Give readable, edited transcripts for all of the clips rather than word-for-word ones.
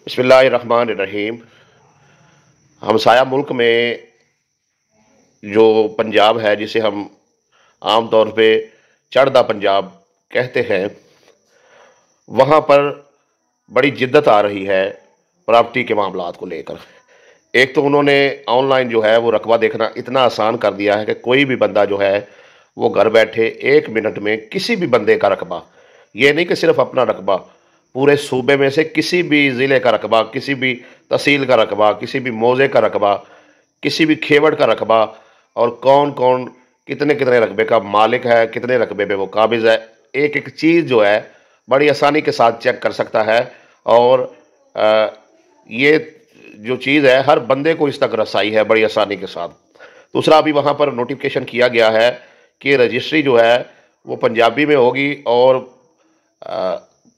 बिस्मिल्लाहिर्रहमानिर्रहीम। हमसाया मुल्क में जो पंजाब है, जिसे हम आम तौर पे चढ़दा पंजाब कहते हैं, वहाँ पर बड़ी जिद्दत आ रही है प्रॉपर्टी के मामलात को लेकर। एक तो उन्होंने ऑनलाइन जो है वो रकबा देखना इतना आसान कर दिया है कि कोई भी बंदा जो है वो घर बैठे 1 मिनट में किसी भी बंदे का रकबा, ये नहीं कि सिर्फ अपना रकबा, पूरे सूबे में से किसी भी ज़िले का रकबा, किसी भी तहसील का रकबा, किसी भी मौजे का रकबा, किसी भी खेवड़ का रकबा, और कौन कौन कितने कितने रकबे का मालिक है, कितने रकबे पे वो काबिज़ है, एक एक चीज़ जो है बड़ी आसानी के साथ चेक कर सकता है। और ये जो चीज़ है हर बंदे को इस तक रसाई है बड़ी आसानी के साथ। दूसरा, अभी वहाँ पर नोटिफिकेशन किया गया है कि रजिस्ट्री जो है वो पंजाबी में होगी, और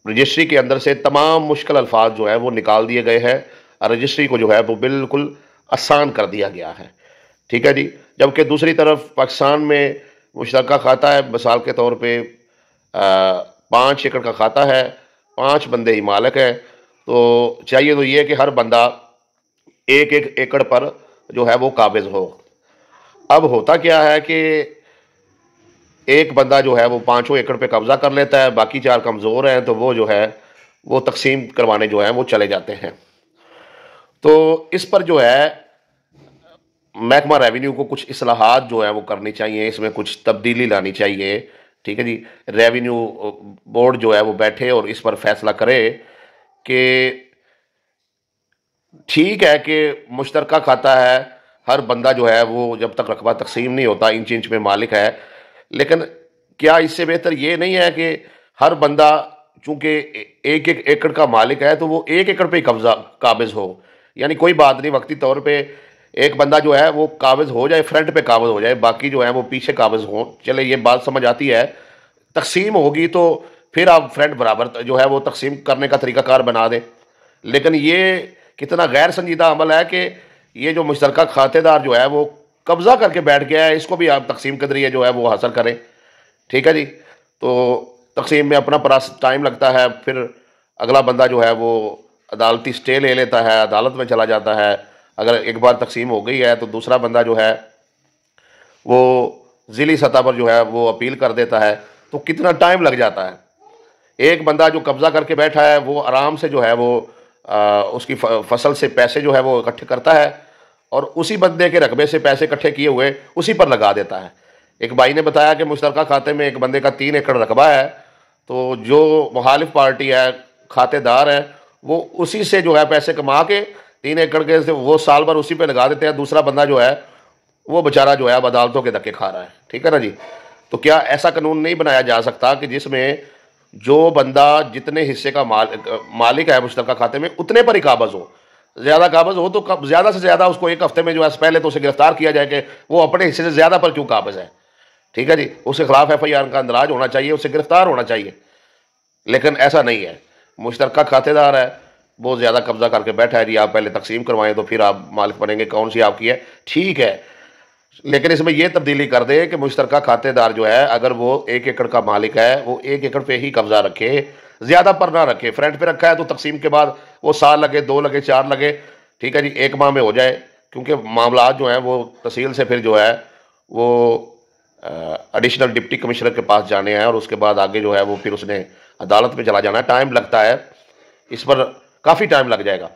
रजिस्ट्री के अंदर से तमाम मुश्किल अल्फाज जो है वो निकाल दिए गए हैं। रजिस्ट्री को जो है वो बिल्कुल आसान कर दिया गया है। ठीक है जी। जबकि दूसरी तरफ पाकिस्तान में मुश्तरका खाता है, मिसाल के तौर पे 5 एकड़ का खाता है, 5 बंदे ही मालिक हैं, तो चाहिए तो ये कि हर बंदा एक एक एकड़ पर जो है वो काबिज हो। अब होता क्या है कि एक बंदा जो है वो 5 एकड़ पे कब्जा कर लेता है, बाकी 4 कमज़ोर हैं, तो वो जो है वो तकसीम करवाने जो है वो चले जाते हैं। तो इस पर जो है महकमा रेवेन्यू को कुछ इस्लाहात जो है वो करनी चाहिए, इसमें कुछ तब्दीली लानी चाहिए। ठीक है जी। रेवेन्यू बोर्ड जो है वो बैठे और इस पर फैसला करे कि ठीक है कि मुश्तरका खाता है, हर बंदा जो है वो जब तक रकबा तकसीम नहीं होता इंच इंच में मालिक है, लेकिन क्या इससे बेहतर ये नहीं है कि हर बंदा चूंकि एक एक एकड़ का मालिक है तो वो एक एकड़ पे ही कब्जा काबिज हो। यानी कोई बात नहीं, वक्ती तौर पे एक बंदा जो है वो काबिज हो जाए, फ्रंट पे काबिज हो जाए, बाकी जो है वो पीछे काबिज हो। चले ये बात समझ आती है। तकसीम होगी तो फिर आप फ्रंट बराबर जो है वो तकसीम करने का तरीकाकार बना दें। लेकिन ये कितना गैर संजीदा अमल है कि ये जो मुश्तरका खातेदार जो है वो कब्जा करके बैठ गया है, इसको भी आप तकसीम के जरिए जो है वो हासिल करें। ठीक है जी। तो तकसीम में अपना टाइम लगता है, फिर अगला बंदा जो है वो अदालती स्टे ले लेता है, अदालत में चला जाता है। अगर एक बार तकसीम हो गई है तो दूसरा बंदा जो है वो ज़िली सतह पर जो है वो अपील कर देता है, तो कितना टाइम लग जाता है। एक बंदा जो कब्जा करके बैठा है वो आराम से जो है वो उसकी फसल से पैसे जो है वो इकट्ठे करता है, और उसी बंदे के रकबे से पैसे इकट्ठे किए हुए उसी पर लगा देता है। एक भाई ने बताया कि मुश्तरका खाते में एक बंदे का 3 एकड़ रकबा है, तो जो मुखालिफ पार्टी है, खातेदार है, वो उसी से जो है पैसे कमा के 3 एकड़ के से वो साल भर उसी पे लगा देते हैं। दूसरा बंदा जो है वो बेचारा जो है अब अदालतों के धक्के खा रहा है। ठीक है ना जी। तो क्या ऐसा कानून नहीं बनाया जा सकता कि जिसमें जो बंदा जितने हिस्से का मालिक है मुश्तरका खाते में उतने पर ही काबज हो, ज़्यादा काबज हो तो ज़्यादा से ज़्यादा उसको 1 हफ्ते में जो है पहले तो उसे गिरफ्तार किया जाए कि वो अपने हिस्से से ज़्यादा पर क्यों काबज है। ठीक है जी। उसके खिलाफ FIR का अंदराज होना चाहिए, उसे गिरफ्तार होना चाहिए। लेकिन ऐसा नहीं है। मुश्तरका खातेदार है, बहुत ज़्यादा कब्जा करके बैठा है जी, आप पहले तकसीम करवाएं तो फिर आप मालिक बनेंगे, कौन सी आपकी है। ठीक है, लेकिन इसमें यह तब्दीली कर दे कि मुश्तरका खातेदार जो है अगर वो 1 एकड़ का मालिक है वो 1 एकड़ पे ही कब्जा रखे, ज़्यादा पर ना रखे। फ्रंट पे रखा है तो तकसीम के बाद वो साल लगे, 2 लगे, 4 लगे, ठीक है जी, 1 माह में हो जाए, क्योंकि मामला जो हैं वो तहसील से फिर जो है वो एडिशनल डिप्टी कमिश्नर के पास जाने हैं, और उसके बाद आगे जो है वो फिर उसने अदालत में चला जाना है। टाइम लगता है, इस पर काफ़ी टाइम लग जाएगा।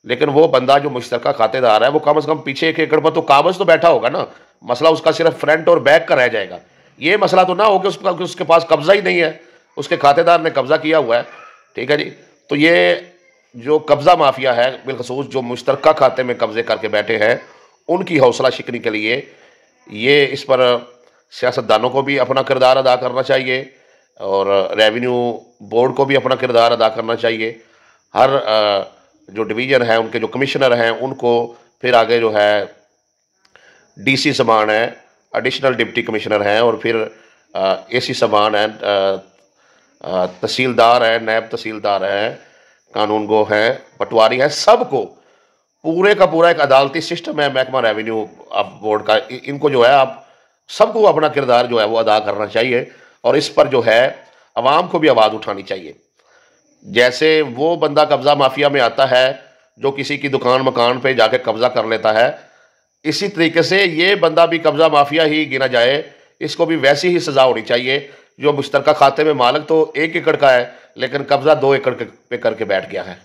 लेकिन वो बंदा जो मुश्तरका खातेदार है वो कम से कम पीछे 1 एकड़ पर तो काबज तो बैठा होगा ना। मसला उसका सिर्फ फ्रंट और बैक का रह जाएगा। ये मसला तो ना हो कि उसके पास कब्जा ही नहीं है, उसके खातेदार ने कब्जा किया हुआ है। ठीक है जी। तो ये जो कब्जा माफिया है, बिलखसूस जो मुश्तरका खाते में कब्जे करके बैठे हैं, उनकी हौसला शिकनी के लिए ये इस पर सियासतदानों को भी अपना किरदार अदा करना चाहिए, और रेवेन्यू बोर्ड को भी अपना किरदार अदा करना चाहिए। हर जो डिवीज़न है, उनके जो कमिश्नर हैं, उनको फिर आगे जो है DC समान है, एडिशनल डिप्टी कमिश्नर हैं, और फिर AC समान है, तहसीलदार है, नायब तहसीलदार हैं, कानून गो हैं, पटवारी हैं, सबको पूरे का पूरा एक अदालती सिस्टम है महकमा रेवेन्यू आप बोर्ड का। इनको जो है आप सबको अपना किरदार जो है वो अदा करना चाहिए, और इस पर जो है अवाम को भी आवाज़ उठानी चाहिए। जैसे वो बंदा कब्ज़ा माफिया में आता है जो किसी की दुकान मकान पे जाके कब्ज़ा कर लेता है, इसी तरीके से ये बंदा भी कब्ज़ा माफिया ही गिना जाए। इसको भी वैसी ही सज़ा होनी चाहिए। जो मुश्तरका खाते में मालिक तो 1 एकड़ का है, लेकिन कब्ज़ा 2 एकड़ पे करके बैठ गया है।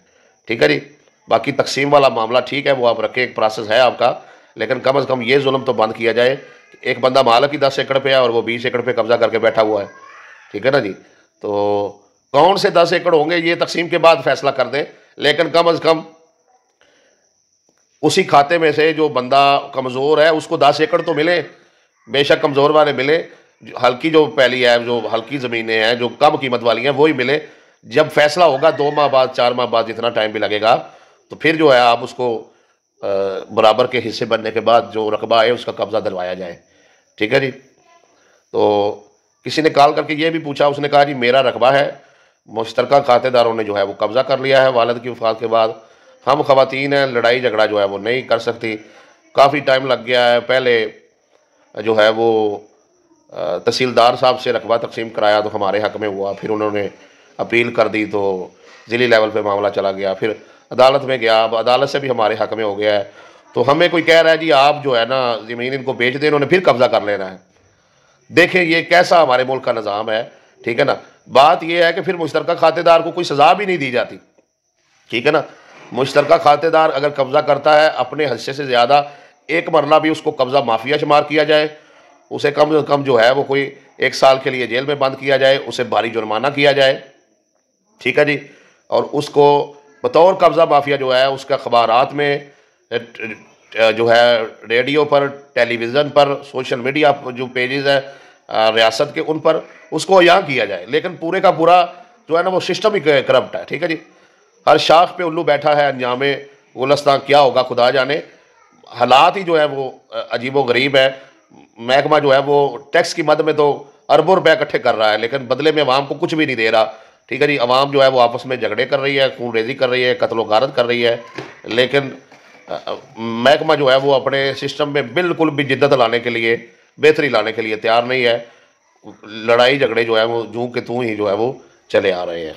ठीक है जी। बाकी तकसीम वाला मामला ठीक है, वो आप रखें, एक प्रोसेस है आपका, लेकिन कम अज़ कम ये जुल्म तो बंद किया जाए। एक बंदा मालिक ही 10 एकड़ पे है और वो 20 एकड़ पे कब्ज़ा करके बैठा हुआ है। ठीक है ना जी। तो कौन से 10 एकड़ होंगे ये तकसीम के बाद फैसला कर दें, लेकिन कम अज़ कम उसी खाते में से जो बंदा कमज़ोर है उसको 10 एकड़ तो मिले। बेशक कमज़ोर वाले मिले, हल्की जो पैली है, जो हल्की ज़मीनें हैं, जो कम कीमत वाली हैं, वही मिले। जब फैसला होगा 2 माह बाद, 4 माह बाद, जितना टाइम भी लगेगा, तो फिर जो है आप उसको बराबर के हिस्से बनने के बाद जो रकबा है उसका कब्ज़ा दिलवाया जाए। ठीक है जी। तो किसी ने कॉल करके ये भी पूछा, उसने कहा जी मेरा रकबा है, मुश्तरका खातेदारों ने जो है वो कब्ज़ा कर लिया है वालिद की वफ़ात के बाद, हम ख़वातीन हैं, लड़ाई झगड़ा जो है वो नहीं कर सकती, काफ़ी टाइम लग गया है। पहले जो है वो तहसीलदार साहब से रकबा तकसीम कराया तो हमारे हक़ में हुआ, फिर उन्होंने अपील कर दी तो ज़िली लेवल पे मामला चला गया, फिर अदालत में गया, अब अदालत से भी हमारे हक़ में हो गया है। तो हमें कोई कह रहा है जी आप जो है ना ज़मीन इनको बेच दें, इन्होंने फिर कब्ज़ा कर लेना है। देखें ये कैसा हमारे मुल्क का निज़ाम है। ठीक है ना। बात यह है कि फिर मुश्तरका खातेदार को कोई सज़ा भी नहीं दी जाती। ठीक है ना। मुश्तरका खातेदार अगर कब्ज़ा करता है अपने हिस्से से ज़्यादा, एक मरला भी उसको कब्ज़ा माफिया शुमार किया जाए, उसे कम से कम जो है वो कोई 1 साल के लिए जेल में बंद किया जाए, उसे भारी जुर्माना किया जाए। ठीक है जी। और उसको बतौर कब्ज़ा माफिया जो है उसका अखबारात में, जो है रेडियो पर, टेलीविज़न पर, सोशल मीडिया पर जो पेजेस हैं रियासत के, उन पर उसको अयां किया जाए। लेकिन पूरे का पूरा जो है ना वो सिस्टम ही करप्ट है। ठीक है जी। हर शाख पे उल्लू बैठा है, अंजामे गुलस्तान क्या होगा खुदा जाने। हालात ही जो है वो अजीबो गरीब है। महकमा जो है वो टैक्स की मद में तो अरबों रुपए इकट्ठे कर रहा है, लेकिन बदले में अवाम को कुछ भी नहीं दे रहा। ठीक है जी। अवाम जो है वो आपस में झगड़े कर रही है, खून रेजी कर रही है, कत्लो गारत कर रही है, लेकिन महकमा जो है वो अपने सिस्टम में बिल्कुल भी जिद्दत लाने के लिए, बेहतरी लाने के लिए तैयार नहीं है। लड़ाई झगड़े जो है वो जूं के तूं ही जो है वो चले आ रहे हैं।